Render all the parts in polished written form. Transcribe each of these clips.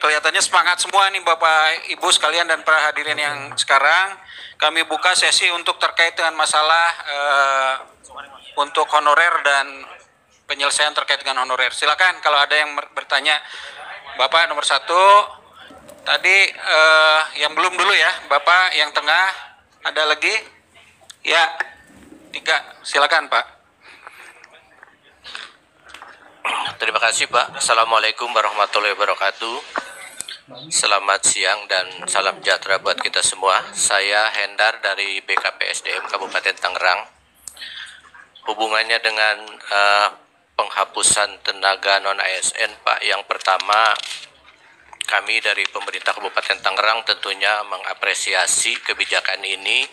kelihatannya semangat semua nih Bapak Ibu sekalian dan para hadirin yang sekarang. Kami buka sesi untuk terkait dengan masalah untuk honorer dan penyelesaian terkait dengan honorer. Silakan kalau ada yang bertanya. Bapak nomor 1. Tadi yang belum dulu ya, Bapak yang tengah. Ada lagi? Ya, 3. Silakan Pak. Terima kasih Pak. Assalamualaikum warahmatullahi wabarakatuh. Selamat siang dan salam sejahtera buat kita semua. Saya Hendar dari BKPSDM Kabupaten Tangerang. Hubungannya dengan penghapusan tenaga non-ASN Pak, yang pertama kami dari pemerintah Kabupaten Tangerang tentunya mengapresiasi kebijakan ini.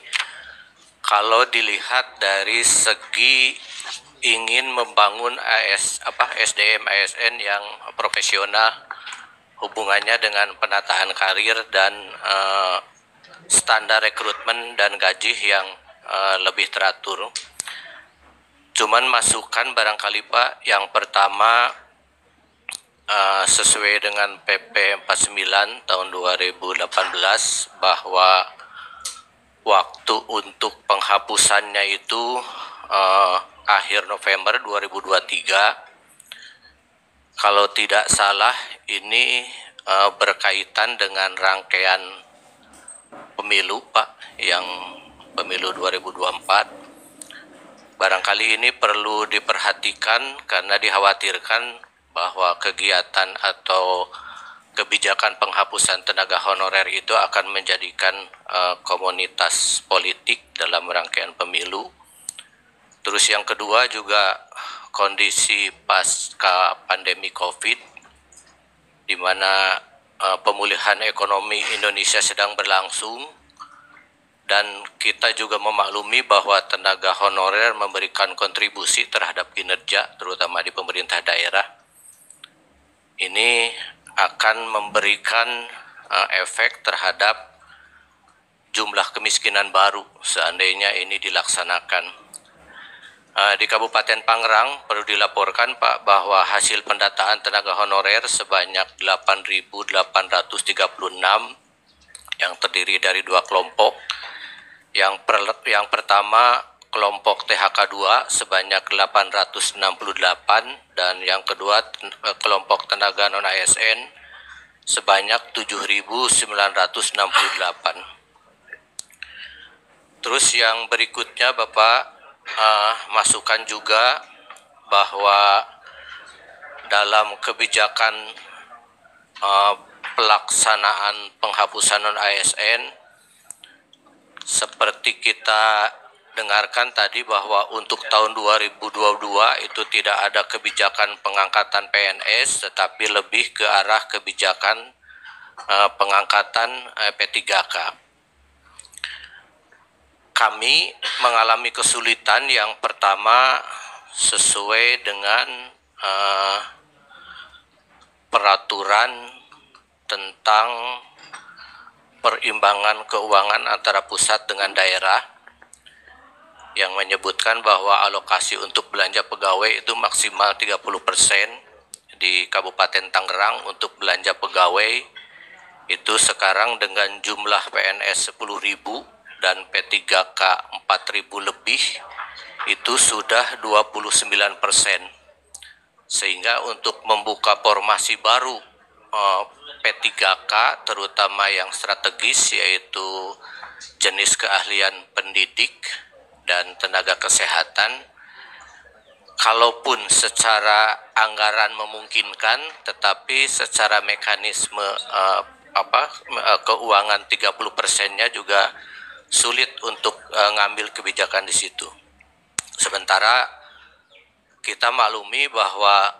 Kalau dilihat dari segi ingin membangun SDM ASN yang profesional, hubungannya dengan penataan karir dan standar rekrutmen dan gaji yang lebih teratur. Cuman masukan barangkali Pak, yang pertama sesuai dengan PP 49 tahun 2018 bahwa waktu untuk penghapusannya itu akhir November 2023. Kalau tidak salah ini berkaitan dengan rangkaian pemilu Pak, yang pemilu 2024. Barangkali ini perlu diperhatikan karena dikhawatirkan bahwa kegiatan atau kebijakan penghapusan tenaga honorer itu akan menjadikan komunitas politik dalam rangkaian pemilu. Terus yang kedua juga kondisi pasca pandemi COVID, di mana pemulihan ekonomi Indonesia sedang berlangsung. Dan kita juga memaklumi bahwa tenaga honorer memberikan kontribusi terhadap kinerja, terutama di pemerintah daerah. Ini akan memberikan efek terhadap jumlah kemiskinan baru seandainya ini dilaksanakan. Di Kabupaten Tangerang perlu dilaporkan Pak bahwa hasil pendataan tenaga honorer sebanyak 8.836 yang terdiri dari 2 kelompok. Yang pertama kelompok THK 2 sebanyak 868 dan yang kedua kelompok tenaga non-ASN sebanyak 7.968. Terus yang berikutnya Bapak masukkan juga bahwa dalam kebijakan pelaksanaan penghapusan non-ASN, seperti kita dengarkan tadi bahwa untuk tahun 2022 itu tidak ada kebijakan pengangkatan PNS, tetapi lebih ke arah kebijakan pengangkatan P3K. Kami mengalami kesulitan yang pertama sesuai dengan peraturan tentang perimbangan keuangan antara pusat dengan daerah yang menyebutkan bahwa alokasi untuk belanja pegawai itu maksimal 30% di Kabupaten Tangerang. Untuk belanja pegawai itu sekarang dengan jumlah PNS 10.000 dan P3K 4.000 lebih itu sudah 29%. Sehingga untuk membuka formasi baru P3K terutama yang strategis yaitu jenis keahlian pendidik dan tenaga kesehatan, kalaupun secara anggaran memungkinkan tetapi secara mekanisme keuangan 30%-nya juga sulit untuk ngambil kebijakan di situ. Sementara kita maklumi bahwa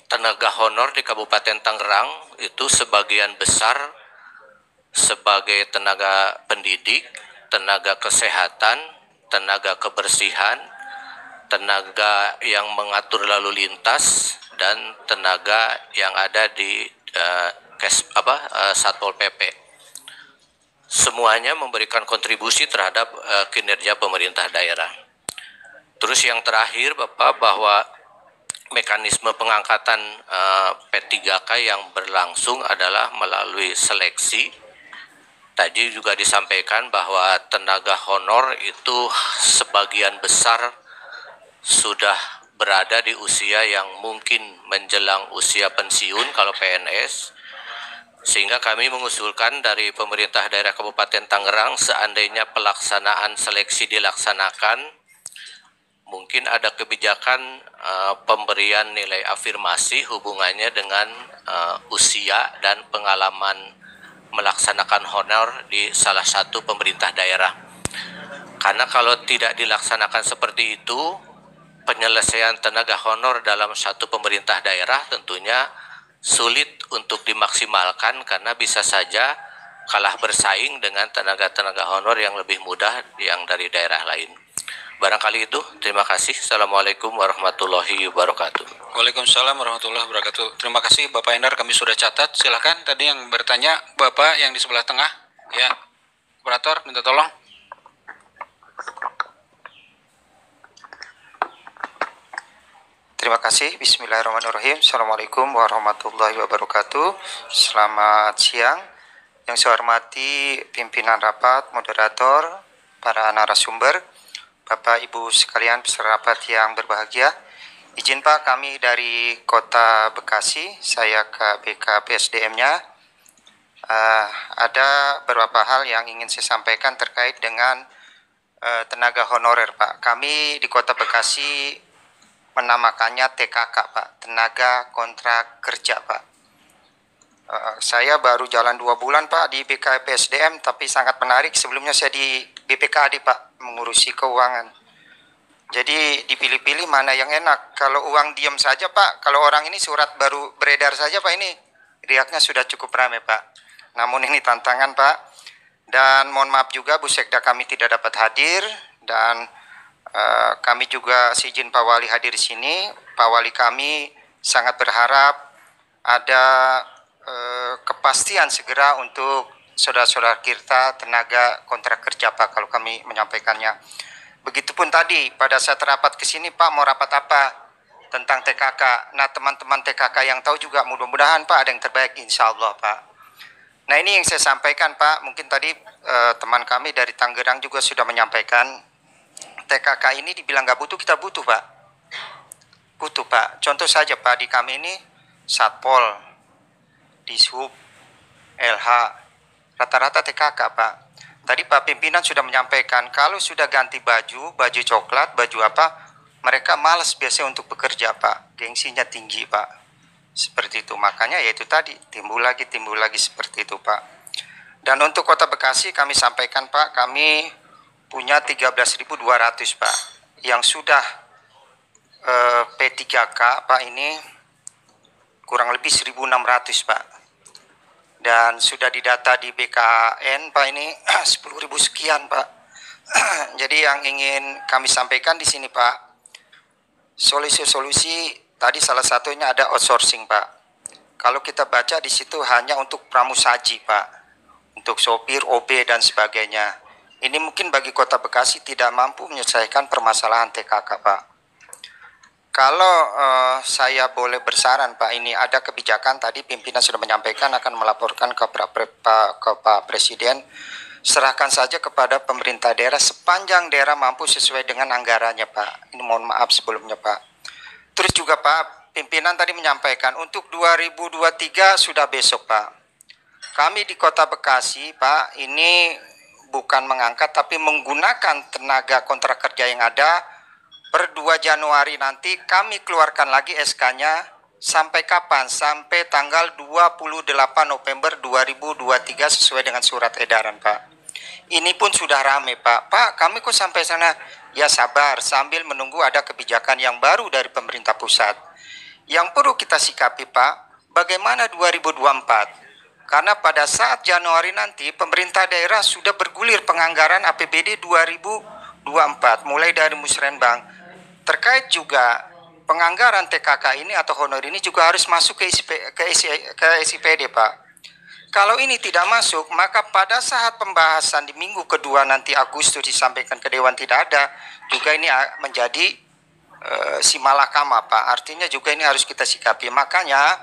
tenaga honor di Kabupaten Tangerang itu sebagian besar sebagai tenaga pendidik, tenaga kesehatan, tenaga kebersihan, tenaga yang mengatur lalu lintas, dan tenaga yang ada di Satpol PP. Semuanya memberikan kontribusi terhadap kinerja pemerintah daerah. Terus yang terakhir Bapak, bahwa mekanisme pengangkatan P3K yang berlangsung adalah melalui seleksi. Tadi juga disampaikan bahwa tenaga honor itu sebagian besar sudah berada di usia yang mungkin menjelang usia pensiun kalau PNS, sehingga kami mengusulkan dari pemerintah daerah Kabupaten Tangerang, seandainya pelaksanaan seleksi dilaksanakan, mungkin ada kebijakan pemberian nilai afirmasi hubungannya dengan usia dan pengalaman melaksanakan honor di salah satu pemerintah daerah. Karena kalau tidak dilaksanakan seperti itu, penyelesaian tenaga honor dalam satu pemerintah daerah tentunya sulit untuk dimaksimalkan karena bisa saja kalah bersaing dengan tenaga-tenaga honor yang lebih mudah yang dari daerah lain. Barangkali itu, terima kasih. Assalamualaikum warahmatullahi wabarakatuh. Waalaikumsalam warahmatullahi wabarakatuh. Terima kasih Bapak Endar, kami sudah catat. Silakan tadi yang bertanya Bapak yang di sebelah tengah. Ya, operator minta tolong. Terima kasih. Bismillahirrahmanirrahim. Assalamualaikum warahmatullahi wabarakatuh. Selamat siang. Yang saya hormati pimpinan rapat, moderator, para narasumber, Bapak Ibu sekalian peserta rapat yang berbahagia. Izin Pak, kami dari Kota Bekasi, saya KBK PSDM-nya. Ada beberapa hal yang ingin saya sampaikan terkait dengan tenaga honorer Pak. Kami di Kota Bekasi menamakannya TKK Pak, tenaga kontrak kerja Pak. Saya baru jalan 2 bulan Pak di BKPSDM, tapi sangat menarik. Sebelumnya saya di BPKAD Pak, mengurusi keuangan. Jadi dipilih-pilih mana yang enak. Kalau uang diam saja Pak, kalau orang ini surat baru beredar saja Pak, ini riaknya sudah cukup ramai Pak. Namun ini tantangan Pak. Dan mohon maaf juga Bu Sekda kami tidak dapat hadir, dan kami juga seizin Pak Wali hadir di sini. Pak Wali kami sangat berharap ada kepastian segera untuk saudara-saudara kita tenaga kontrak kerja Pak, kalau kami menyampaikannya. Begitupun tadi pada saat rapat ke sini Pak, mau rapat apa tentang TKK. Nah teman-teman TKK yang tahu juga mudah-mudahan Pak ada yang terbaik insya Allah Pak. Nah ini yang saya sampaikan Pak, mungkin tadi teman kami dari Tangerang juga sudah menyampaikan, TKK ini dibilang nggak butuh, kita butuh Pak. Butuh Pak. Contoh saja Pak, di kami ini Satpol, Dishub, LH, rata-rata TKK Pak. Tadi Pak pimpinan sudah menyampaikan, kalau sudah ganti baju coklat, baju apa, mereka malas biasanya untuk bekerja Pak. Gengsinya tinggi Pak. Seperti itu. Makanya ya itu tadi, timbul lagi seperti itu Pak. Dan untuk Kota Bekasi kami sampaikan Pak, kami punya 13.200 Pak, yang sudah P3K Pak ini kurang lebih 1.600 Pak, dan sudah didata di BKN Pak ini 10.000 sekian Pak. Jadi yang ingin kami sampaikan di sini Pak, solusi tadi salah satunya ada outsourcing Pak. Kalau kita baca di situ hanya untuk pramusaji Pak, untuk sopir, OB dan sebagainya. Ini mungkin bagi Kota Bekasi tidak mampu menyelesaikan permasalahan TKK Pak. Kalau saya boleh bersaran Pak, ini ada kebijakan tadi pimpinan sudah menyampaikan akan melaporkan ke Pak Presiden. Serahkan saja kepada pemerintah daerah sepanjang daerah mampu sesuai dengan anggarannya Pak. Ini mohon maaf sebelumnya Pak. Terus juga Pak, pimpinan tadi menyampaikan untuk 2023 sudah besok Pak. Kami di Kota Bekasi Pak, ini bukan mengangkat tapi menggunakan tenaga kontrak kerja yang ada. Per 2 Januari nanti kami keluarkan lagi SK-nya sampai kapan? Sampai tanggal 28 November 2023 sesuai dengan surat edaran Pak. Ini pun sudah rame Pak. Pak, kami kok sampai sana? Ya sabar, sambil menunggu ada kebijakan yang baru dari pemerintah pusat. Yang perlu kita sikapi Pak, bagaimana 2024? Karena pada saat Januari nanti pemerintah daerah sudah bergulir penganggaran APBD 2024 mulai dari Musrenbang. Terkait juga penganggaran TKK ini atau honor ini juga harus masuk ke SIPD Pak. Kalau ini tidak masuk, maka pada saat pembahasan di minggu kedua nanti Agustus disampaikan ke Dewan tidak ada, juga ini menjadi si malakama Pak. Artinya juga ini harus kita sikapi. Makanya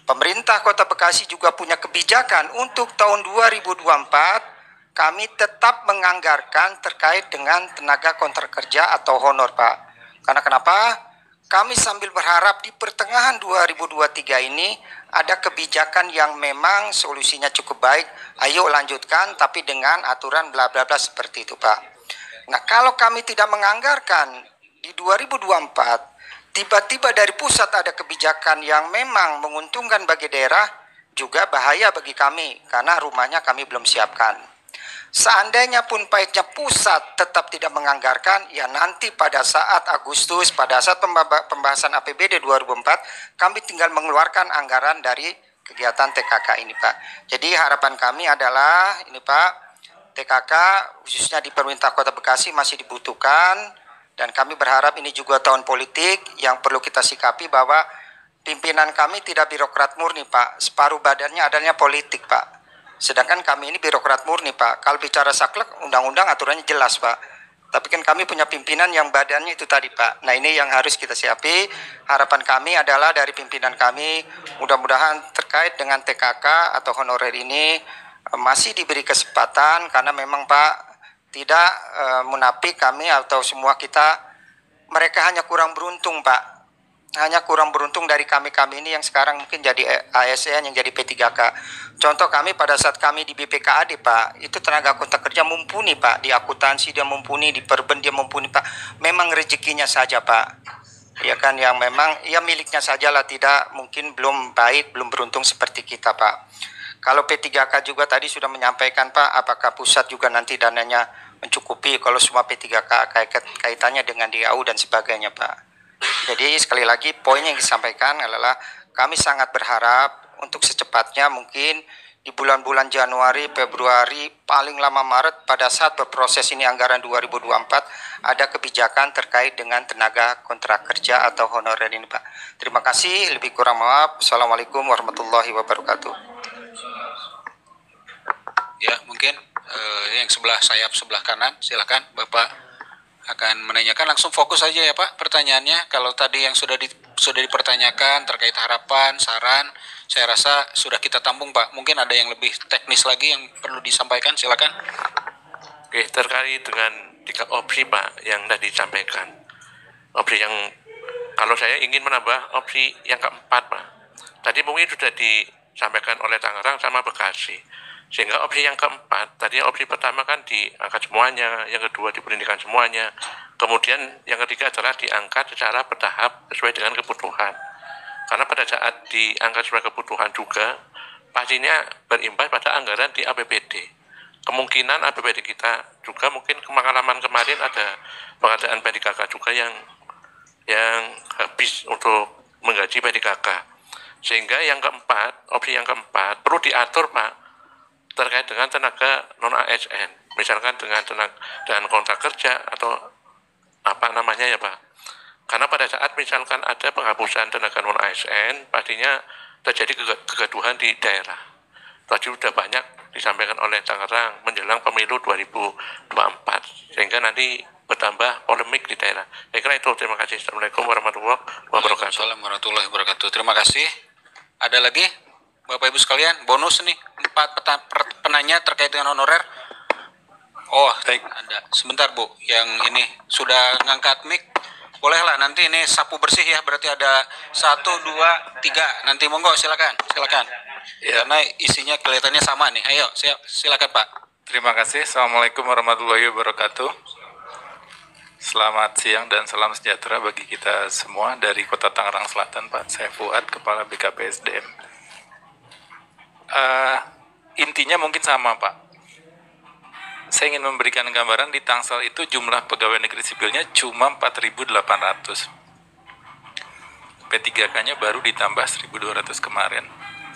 pemerintah Kota Bekasi juga punya kebijakan untuk tahun 2024 kami tetap menganggarkan terkait dengan tenaga kontrak kerja atau honor Pak. Karena kenapa? Kami sambil berharap di pertengahan 2023 ini ada kebijakan yang memang solusinya cukup baik. Ayo lanjutkan tapi dengan aturan bla bla bla seperti itu Pak. Nah kalau kami tidak menganggarkan di 2024 tiba-tiba dari pusat ada kebijakan yang memang menguntungkan bagi daerah, juga bahaya bagi kami karena rumahnya kami belum siapkan. Seandainya pun baiknya pusat tetap tidak menganggarkan, ya nanti pada saat Agustus, pada saat pembahasan APBD 2004, kami tinggal mengeluarkan anggaran dari kegiatan TKK ini Pak. Jadi harapan kami adalah ini Pak, TKK khususnya di pemerintah Kota Bekasi masih dibutuhkan, dan kami berharap ini juga tahun politik yang perlu kita sikapi bahwa pimpinan kami tidak birokrat murni Pak, separuh badannya adanya politik Pak. Sedangkan kami ini birokrat murni Pak. Kalau bicara saklek, undang-undang aturannya jelas Pak. Tapi kan kami punya pimpinan yang badannya itu tadi Pak. Nah ini yang harus kita siapi. Harapan kami adalah dari pimpinan kami, mudah-mudahan terkait dengan TKK atau honorer ini masih diberi kesempatan, karena memang Pak tidak munafik kami atau semua kita, mereka hanya kurang beruntung Pak. Hanya kurang beruntung dari kami-kami ini yang sekarang mungkin jadi ASN, yang jadi P3K. Contoh kami pada saat kami di BPKAD Pak, itu tenaga kontrak kerja mumpuni Pak. Di akuntansi dia mumpuni, di perben dia mumpuni Pak. Memang rezekinya saja Pak. Ya kan, yang memang ya miliknya sajalah, tidak mungkin belum baik, belum beruntung seperti kita Pak. Kalau P3K juga tadi sudah menyampaikan Pak, apakah pusat juga nanti dananya mencukupi kalau semua P3K kaitannya dengan DAU dan sebagainya Pak. Jadi sekali lagi poin yang disampaikan adalah kami sangat berharap untuk secepatnya mungkin di bulan-bulan Januari, Februari, paling lama Maret, pada saat berproses ini anggaran 2024 ada kebijakan terkait dengan tenaga kontrak kerja atau honorer ini Pak. Terima kasih, lebih kurang maaf. Assalamualaikum warahmatullahi wabarakatuh. Ya, mungkin yang sayap sebelah kanan, silakan Bapak akan menanyakan. Langsung fokus saja ya Pak pertanyaannya. Kalau tadi yang sudah dipertanyakan terkait harapan, saran, saya rasa sudah kita tampung Pak. Mungkin ada yang lebih teknis lagi yang perlu disampaikan, silakan. Oke, terkait dengan tingkat opsi Pak yang tadi disampaikan. Opsi yang, kalau saya ingin menambah opsi yang keempat Pak. Tadi mungkin sudah disampaikan oleh Tangerang sama Bekasi. Sehingga opsi yang keempat, tadi opsi pertama kan diangkat semuanya, yang kedua diberhentikan semuanya, kemudian yang ketiga adalah diangkat secara bertahap sesuai dengan kebutuhan. Karena pada saat diangkat sesuai kebutuhan juga, pastinya berimbas pada anggaran di APBD. Kemungkinan APBD kita juga mungkin pengalaman kemarin ada pengadaan PDKK juga yang habis untuk menggaji PDKK. Sehingga yang keempat, opsi yang keempat perlu diatur Pak, terkait dengan tenaga non-ASN, misalkan dengan kontrak kerja atau apa namanya ya Pak. Karena pada saat misalkan ada penghapusan tenaga non-ASN, pastinya terjadi kegaduhan di daerah. Tadi sudah banyak disampaikan oleh Tangerang menjelang pemilu 2024, sehingga nanti bertambah polemik di daerah. Saya kira itu, terima kasih. Assalamualaikum warahmatullahi wabarakatuh. Waalaikumsalam warahmatullahi wabarakatuh. Terima kasih. Ada lagi? Bapak Ibu sekalian, bonus nih 4 penanya terkait dengan honorer. Oh, ada. Sebentar Bu, yang ini sudah ngangkat mic. Bolehlah nanti ini sapu bersih ya, berarti ada 1, 2, 3. Nanti monggo silakan. Ya. Karena isinya kelihatannya sama nih. Ayo, silakan Pak. Terima kasih. Assalamualaikum warahmatullahi wabarakatuh. Selamat siang dan salam sejahtera bagi kita semua dari Kota Tangerang Selatan Pak. Saya Fuad, Kepala BKPSDM. Intinya mungkin sama Pak. Saya ingin memberikan gambaran di Tangsel itu jumlah pegawai negeri sipilnya cuma 4.800. P3K-nya baru ditambah 1.200 kemarin.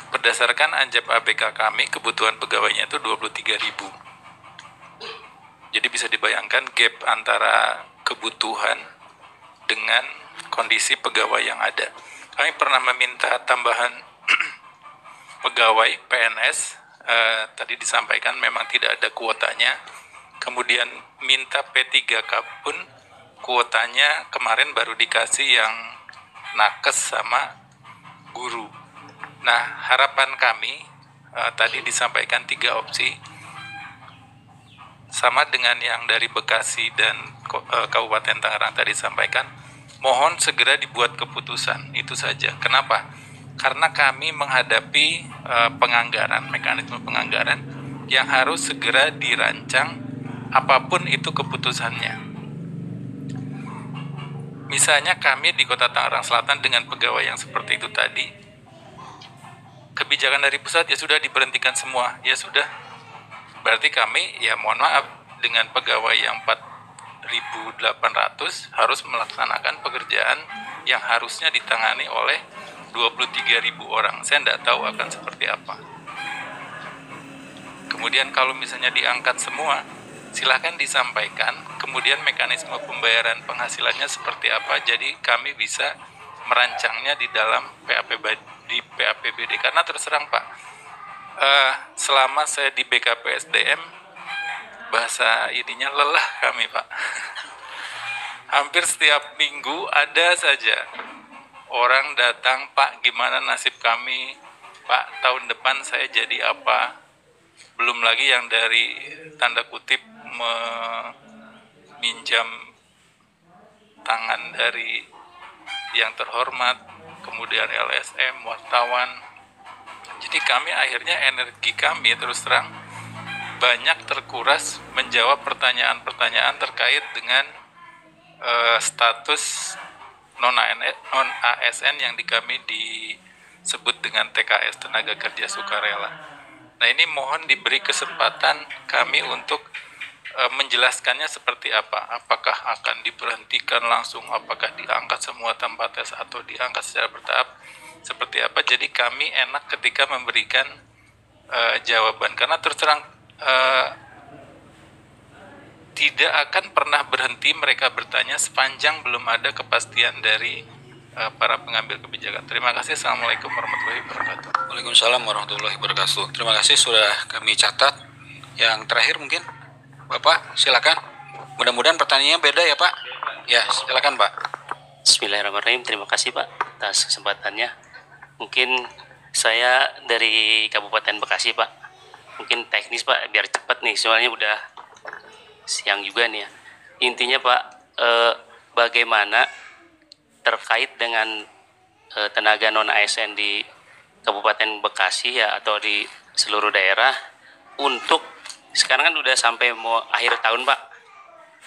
Berdasarkan Anjap ABK kami, kebutuhan pegawainya itu 23.000. Jadi bisa dibayangkan gap antara kebutuhan dengan kondisi pegawai yang ada. Kami pernah meminta tambahan pegawai PNS, tadi disampaikan memang tidak ada kuotanya. Kemudian minta P3K pun kuotanya kemarin baru dikasih yang nakes sama guru. Nah, harapan kami tadi disampaikan 3 opsi, sama dengan yang dari Bekasi dan Kabupaten Tangerang tadi disampaikan. Mohon segera dibuat keputusan, itu saja. Kenapa? Karena kami menghadapi penganggaran, mekanisme penganggaran yang harus segera dirancang apapun itu keputusannya. Misalnya kami di Kota Tangerang Selatan dengan pegawai yang seperti itu tadi, kebijakan dari pusat ya sudah diberhentikan semua, ya sudah. Berarti kami ya mohon maaf dengan pegawai yang 4.800 harus melaksanakan pekerjaan yang harusnya ditangani oleh 23.000 orang. Saya tidak tahu akan seperti apa. Kemudian kalau misalnya diangkat semua, silahkan disampaikan, kemudian mekanisme pembayaran penghasilannya seperti apa, jadi kami bisa merancangnya di dalam PAPBD. Karena terus terang Pak, selama saya di BKPSDM, bahasa ininya lelah kami Pak. Hampir setiap minggu ada saja orang datang, Pak gimana nasib kami, Pak tahun depan saya jadi apa. Belum lagi yang dari tanda kutip meminjam tangan dari yang terhormat, kemudian LSM, wartawan. Jadi kami akhirnya energi kami terus terang banyak terkuras menjawab pertanyaan-pertanyaan terkait dengan status non-ASN yang di kami disebut dengan TKS, Tenaga Kerja Sukarela. Nah ini mohon diberi kesempatan kami untuk menjelaskannya seperti apa. Apakah akan diberhentikan langsung, apakah diangkat semua tanpa tes atau diangkat secara bertahap, seperti apa. Jadi kami enak ketika memberikan jawaban, karena terus terang tidak akan pernah berhenti mereka bertanya sepanjang belum ada kepastian dari para pengambil kebijakan. Terima kasih. Assalamualaikum warahmatullahi wabarakatuh. Waalaikumsalam warahmatullahi wabarakatuh. Terima kasih sudah kami catat. Yang terakhir mungkin Bapak, silakan. Mudah-mudahan pertanyaannya beda ya Pak. Ya, silakan Pak. Bismillahirrahmanirrahim. Terima kasih Pak atas kesempatannya. Mungkin saya dari Kabupaten Bekasi Pak. Mungkin teknis Pak, biar cepat nih. Soalnya udah siang juga nih ya. Intinya Pak, bagaimana terkait dengan tenaga non-ASN di Kabupaten Bekasi ya, atau di seluruh daerah, untuk sekarang kan udah sampai mau akhir tahun Pak.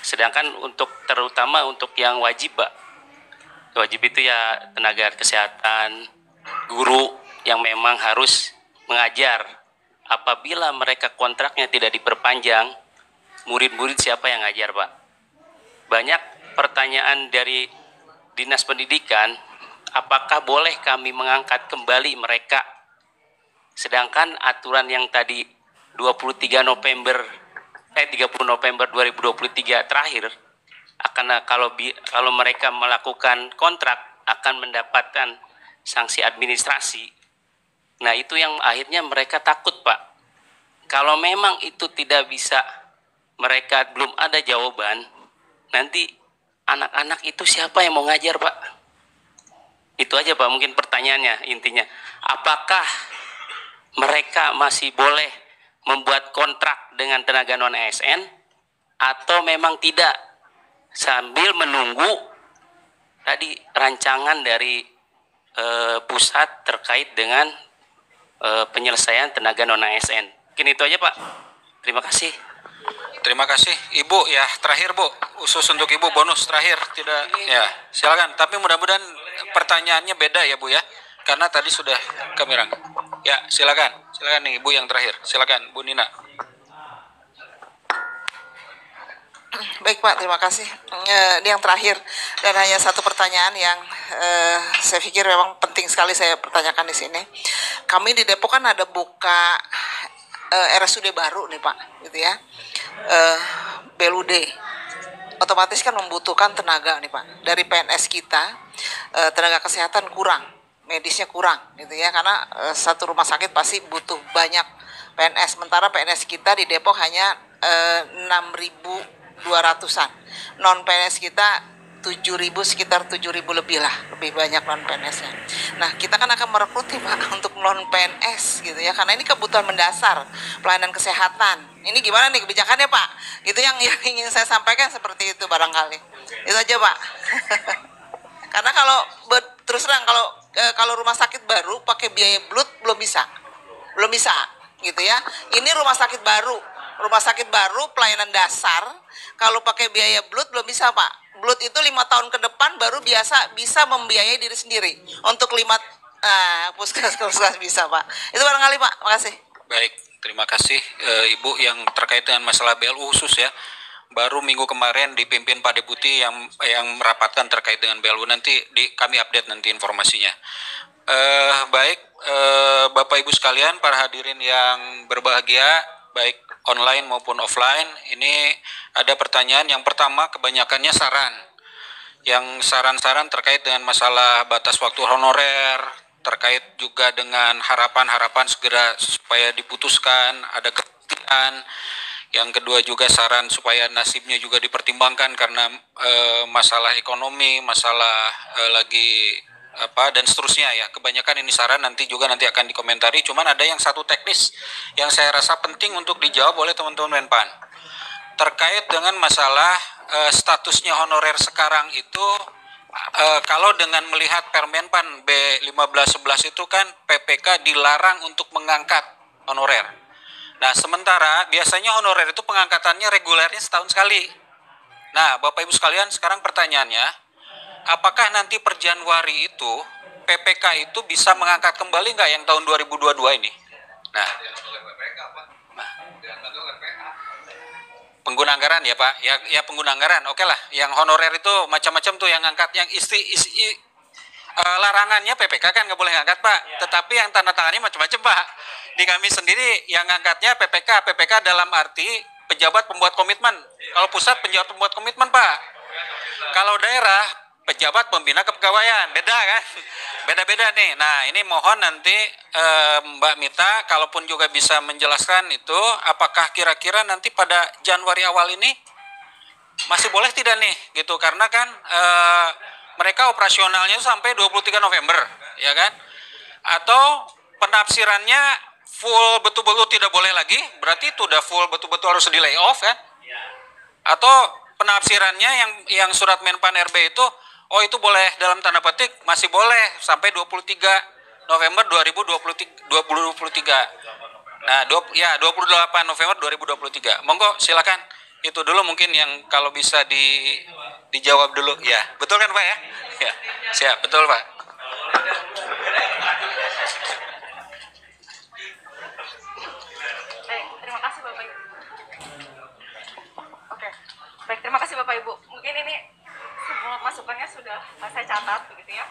Sedangkan untuk terutama untuk yang wajib Pak, wajib itu ya tenaga kesehatan, guru yang memang harus mengajar. Apabila mereka kontraknya tidak diperpanjang, murid-murid siapa yang ngajar Pak? Banyak pertanyaan dari Dinas Pendidikan, apakah boleh kami mengangkat kembali mereka? Sedangkan aturan yang tadi 30 November 2023 terakhir, akan kalau mereka melakukan kontrak akan mendapatkan sanksi administrasi. Nah itu yang akhirnya mereka takut Pak. Kalau memang itu tidak bisa, mereka belum ada jawaban, nanti anak-anak itu siapa yang mau ngajar Pak? Itu aja Pak mungkin pertanyaannya intinya. Apakah mereka masih boleh membuat kontrak dengan tenaga non-ASN atau memang tidak, sambil menunggu tadi rancangan dari pusat terkait dengan penyelesaian tenaga non-ASN. Mungkin itu aja Pak. Terima kasih. Terima kasih Ibu. Ya terakhir Bu, khusus untuk Ibu bonus terakhir. Tidak ya, silakan. Tapi mudah-mudahan pertanyaannya beda ya Bu ya, karena tadi sudah kami rangkum. Ya silakan nih Ibu yang terakhir. Silakan Bu Nina. Baik Pak, terima kasih. Ini yang terakhir dan hanya satu pertanyaan yang saya pikir memang penting sekali saya pertanyakan di sini. Kami di Depok kan ada buka RSUD baru nih Pak, gitu ya. BLUD otomatis kan membutuhkan tenaga nih Pak. Dari PNS kita tenaga kesehatan kurang, medisnya kurang gitu ya, karena satu rumah sakit pasti butuh banyak PNS. Sementara PNS kita di Depok hanya 6.000 200-an. Non PNS kita 7.000, sekitar 7.000 lebih lah, lebih banyak non PNS-nya. Nah, kita kan akan merekrut nih Pak untuk non PNS gitu ya, karena ini kebutuhan mendasar pelayanan kesehatan. Ini gimana nih kebijakannya Pak? Gitu yang ingin saya sampaikan seperti itu barangkali. Itu aja Pak. Karena kalau terus terang kalau rumah sakit baru pakai biaya blood belum bisa gitu ya. Ini rumah sakit baru pelayanan dasar. Kalau pakai biaya blood belum bisa Pak. Blood itu 5 tahun ke depan baru bisa membiayai diri sendiri. Untuk puskesmas bisa Pak. Itu barangkali Pak. Makasih. Baik, terima kasih Ibu yang terkait dengan masalah BLU khusus ya. Baru minggu kemarin dipimpin Pak Deputi yang merapatkan terkait dengan BLU, nanti kami update nanti informasinya. Baik, Bapak Ibu sekalian, para hadirin yang berbahagia, baik online maupun offline, ini ada pertanyaan. Yang pertama kebanyakannya saran. Yang saran-saran terkait dengan masalah batas waktu honorer, terkait juga dengan harapan-harapan segera supaya diputuskan, ada kepastian. Yang kedua juga saran supaya nasibnya juga dipertimbangkan karena masalah ekonomi, masalah lagi dan seterusnya ya. Kebanyakan ini saran, nanti akan dikomentari. Cuman ada yang satu teknis yang saya rasa penting untuk dijawab oleh teman-teman Menpan. Terkait dengan masalah statusnya honorer sekarang itu, kalau dengan melihat Permenpan B1511 itu kan PPK dilarang untuk mengangkat honorer. Nah, sementara biasanya honorer itu pengangkatannya regulernya setahun sekali. Nah, Bapak Ibu sekalian, sekarang pertanyaannya, apakah nanti per Januari itu PPK itu bisa mengangkat kembali nggak yang tahun 2022 ini? Nah, pengguna anggaran ya Pak, ya pengguna anggaran, oke lah. Yang honorer itu macam-macam tuh yang angkat, yang larangannya PPK kan nggak boleh ngangkat Pak, tetapi yang tanda tangannya macam-macam Pak. Di kami sendiri yang ngangkatnya PPK dalam arti pejabat pembuat komitmen. Kalau pusat pejabat pembuat komitmen Pak. Kalau daerah pejabat pembina kepegawaian, beda kan? Beda-beda nih. Nah, ini mohon nanti Mbak Mita kalaupun juga bisa menjelaskan itu, apakah kira-kira nanti pada Januari awal ini masih boleh tidak nih gitu, karena kan mereka operasionalnya sampai 23 November, ya kan? Atau penafsirannya full betul-betul tidak boleh lagi, berarti itu udah full betul-betul harus di layoff kan? Atau penafsirannya yang surat Menpan RB itu, oh itu boleh dalam tanda petik masih boleh sampai 23 November 2023. Nah, 28 November 2023. Monggo silakan. Itu dulu mungkin yang kalau bisa dijawab dulu. Ya, betul kan Pak ya? Ya, siap, betul Pak. Terima kasih Bapak Ibu. Oke, baik, terima kasih Bapak Ibu. Mungkin ini semua masukannya sudah saya catat begitu ya.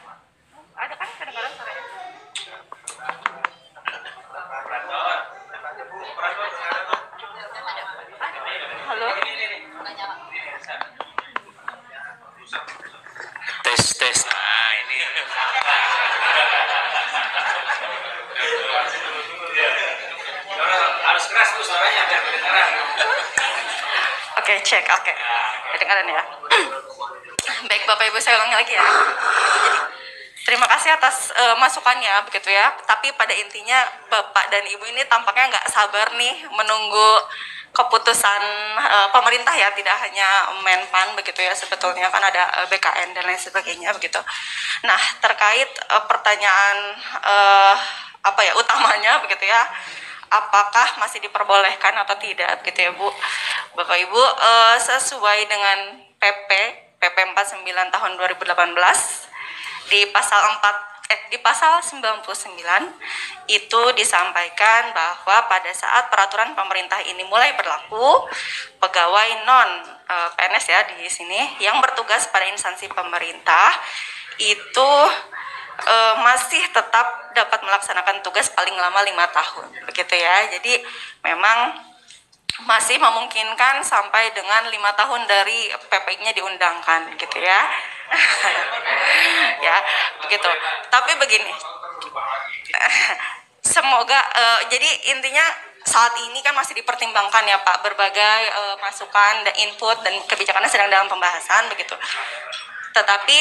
Ada kan kedengaran suaranya? Halo. Tes. Nah, ini. Harus keras tuh suaranya biar kedengaran. Oke, cek. Oke. Kedengaran ya. Baik Bapak Ibu, saya ulangi lagi ya. Jadi, terima kasih atas masukannya begitu ya. Tapi pada intinya Bapak dan Ibu ini tampaknya nggak sabar nih menunggu keputusan pemerintah ya, tidak hanya Menpan begitu ya, sebetulnya kan ada BKN dan lain sebagainya begitu. Nah, terkait pertanyaan utamanya begitu ya, apakah masih diperbolehkan atau tidak begitu ya Bu, Bapak Ibu, sesuai dengan PP 49 tahun 2018 di pasal 99 itu disampaikan bahwa pada saat peraturan pemerintah ini mulai berlaku, pegawai non PNS ya di sini yang bertugas pada instansi pemerintah itu masih tetap dapat melaksanakan tugas paling lama 5 tahun begitu ya. Jadi memang masih memungkinkan sampai dengan 5 tahun dari PP-nya diundangkan gitu ya. Ya begitu. Tapi begini, semoga jadi intinya saat ini kan masih dipertimbangkan ya Pak, berbagai masukan dan input dan kebijakannya sedang dalam pembahasan begitu. Tetapi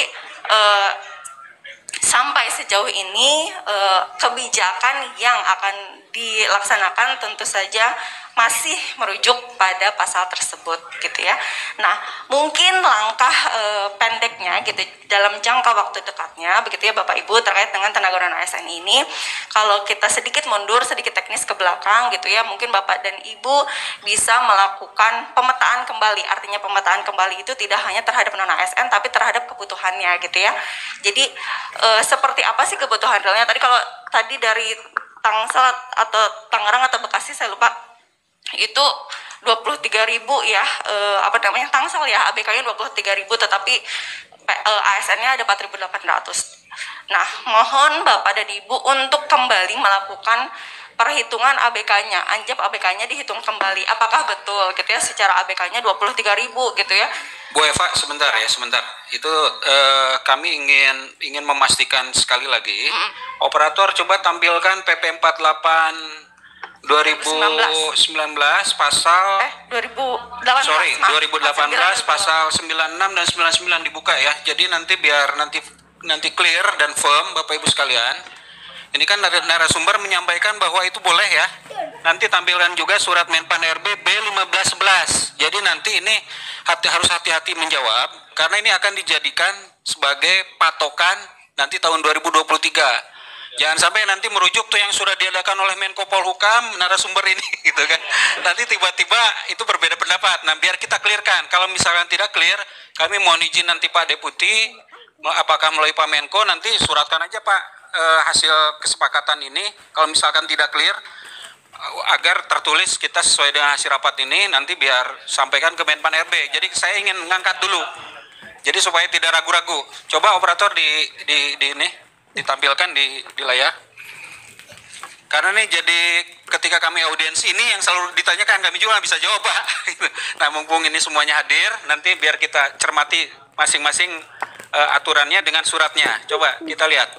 sampai sejauh ini kebijakan yang akan dilaksanakan tentu saja masih merujuk pada pasal tersebut gitu ya. Nah, mungkin langkah pendeknya gitu dalam jangka waktu dekatnya begitu ya Bapak Ibu terkait dengan tenaga honorer ASN ini, kalau kita sedikit mundur, sedikit teknis ke belakang gitu ya, mungkin Bapak dan Ibu bisa melakukan pemetaan kembali. Artinya pemetaan kembali itu tidak hanya terhadap non ASN tapi terhadap kebutuhannya gitu ya. Jadi seperti apa sih kebutuhan realnya? Tadi dari Tangsel atau Tangerang atau Bekasi saya lupa, itu 23.000 ya, Tangsel ya, ABK-nya 23.000 tetapi ASN-nya ada 4.800. Nah, mohon Bapak dan Ibu untuk kembali melakukan perhitungan ABK-nya, anjap ABK-nya dihitung kembali. Apakah betul gitu ya secara ABK-nya 23.000 gitu ya. Bu Eva, sebentar. Itu kami ingin memastikan sekali lagi. Operator coba tampilkan PP 48 2019 pasal 2018 pasal 96 dan 99 dibuka ya. Jadi biar nanti clear dan firm Bapak Ibu sekalian. Ini kan narasumber menyampaikan bahwa itu boleh ya. Nanti tampilkan juga surat Menpan RB B1511. Jadi nanti ini harus hati-hati menjawab karena ini akan dijadikan sebagai patokan nanti tahun 2023. Jangan sampai nanti merujuk tuh yang sudah diadakan oleh Menko Polhukam narasumber ini gitu kan. Nanti tiba-tiba itu berbeda pendapat. Nah, biar kita clearkan. Kalau misalkan tidak clear, kami mohon izin nanti Pak Deputi apakah melalui Pak Menko nanti suratkan aja Pak hasil kesepakatan ini. Kalau misalkan tidak clear agar tertulis kita sesuai dengan hasil rapat ini nanti biar sampaikan ke Menpan RB. Jadi saya ingin mengangkat dulu. Jadi supaya tidak ragu-ragu. Coba operator di ini ditampilkan di layar. Karena ini jadi ketika kami audiensi ini yang selalu ditanyakan kami juga nggak bisa jawab Pak. Nah mumpung ini semuanya hadir, nanti biar kita cermati masing-masing aturannya dengan suratnya. Coba kita lihat.